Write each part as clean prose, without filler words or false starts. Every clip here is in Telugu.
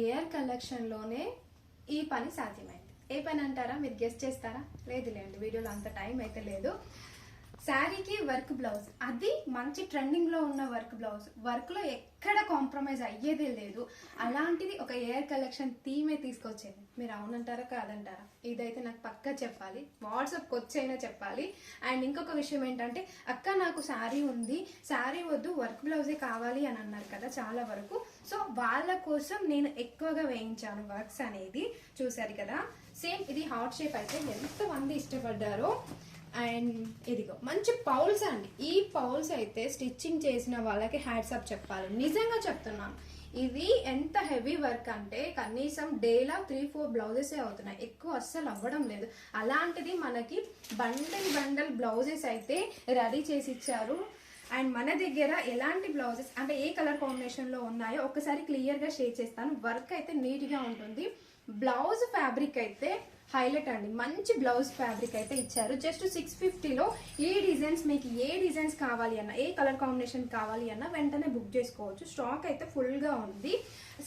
ఎయిర్ కలెక్షన్లోనే ఈ పని సాధ్యమైంది. ఏ పని అంటారా? మీరు గెస్ట్ చేస్తారా? లేదులేండి, వీడియోలో అంత టైం అయితే లేదు. శారీకి వర్క్ బ్లౌజ్, అది మంచి ట్రెండింగ్ లో ఉన్న వర్క్ బ్లౌజ్, వర్క్ లో ఎక్కడ కాంప్రమైజ్ అయ్యేదే లేదు. అలాంటిది ఒక ఎయిర్ కలెక్షన్ థీమే తీసుకొచ్చేది. మీరు అవునంటారా కాదంటారా? ఇదైతే నాకు పక్కా చెప్పాలి, వాట్సాప్కి వచ్చైనా చెప్పాలి. అండ్ ఇంకొక విషయం ఏంటంటే, అక్క నాకు శారీ ఉంది, శారీ వద్దు వర్క్ బ్లౌజే కావాలి అని అన్నారు కదా చాలా వరకు. సో వాళ్ళ కోసం నేను ఎక్కువగా వేయించాను వర్క్స్ అనేది. చూసారు కదా, సేమ్ ఇది హార్ట్ షేప్ అయితే ఎంతమంది ఇష్టపడ్డారో. అండ్ ఇదిగో మంచి పౌల్స్ అండి. ఈ పౌల్స్ అయితే స్టిచ్చింగ్ చేసిన వాళ్ళకి హ్యాట్స్ అప్ చెప్పాలి, నిజంగా చెప్తున్నాను. ఇది ఎంత హెవీ వర్క్ అంటే కనీసం డేలా 3-4 బ్లౌజెస్ అవుతున్నాయి, ఎక్కువ అస్సలు అవ్వడం లేదు. అలాంటిది మనకి బండల్ బ్లౌజెస్ అయితే రెడీ చేసి ఇచ్చారు. అండ్ మన దగ్గర ఎలాంటి బ్లౌజెస్ అంటే ఏ కలర్ కాంబినేషన్ లో ఉన్నాయో ఒకసారి క్లియర్ గా షేర్ చేస్తాను. వర్క్ అయితే నీట్ గా ఉంటుంది. బ్లౌజ్ ఫ్యాబ్రిక్ అయితే హైలైట్ అండి, మంచి బ్లౌజ్ ఫ్యాబ్రిక్ అయితే ఇచ్చారు. జస్ట్ 650లో ఈ డిజైన్స్, మీకు ఏ డిజైన్స్ కావాలి అన్నా, ఏ కలర్ కాంబినేషన్ కావాలి అన్నా వెంటనే బుక్ చేసుకోవచ్చు. స్టాక్ అయితే ఫుల్ గా ఉంది.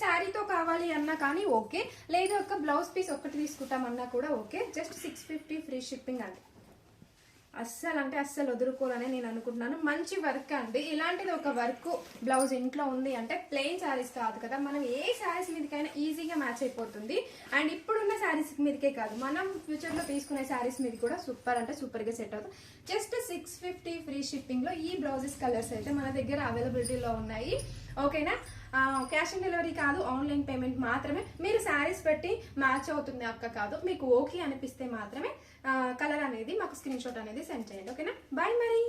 శారీతో కావాలి అన్నా కానీ ఓకే, లేదు ఒక బ్లౌజ్ పీస్ ఒకటి తీసుకుంటామన్నా కూడా ఓకే. జస్ట్ 650 ఫ్రీ షిప్పింగ్ అండి. అస్సలు అంటే అస్సలు వదులుకోవాలని నేను అనుకుంటున్నాను. మంచి వర్క్ అండి. ఇలాంటిది ఒక వర్క్ బ్లౌజ్ ఇంట్లో ఉంది అంటే ప్లెయిన్ శారీస్ కాదు కదా, మనం ఏ శారీస్ మీదకైనా ఈజీగా మ్యాచ్ అయిపోతుంది. అండ్ ఇప్పుడున్న శారీస్ మీదకే కాదు, మనం ఫ్యూచర్ లో తీసుకునే శారీస్ మీద కూడా సూపర్ అంటే సూపర్ గా సెట్ అవుతుంది. జస్ట్ 650 ఫ్రీ షిప్పింగ్ లో ఈ బ్లౌజెస్ కలర్స్ అయితే మన దగ్గర అవైలబిలిటీలో ఉన్నాయి. ఓకేనా? క్యాష్ ఆన్ డెలివరీ కాదు, ఆన్లైన్ పేమెంట్ మాత్రమే. మీరు శారీస్ పెట్టి మ్యాచ్ అవుతుంది అక్క కాదు, మీకు ఓకే అనిపిస్తే మాత్రమే కలర్ అనేది మాకు స్క్రీన్ షాట్ అనేది సెండ్ చేయండి. ఓకేనా? బాయ్ మరి.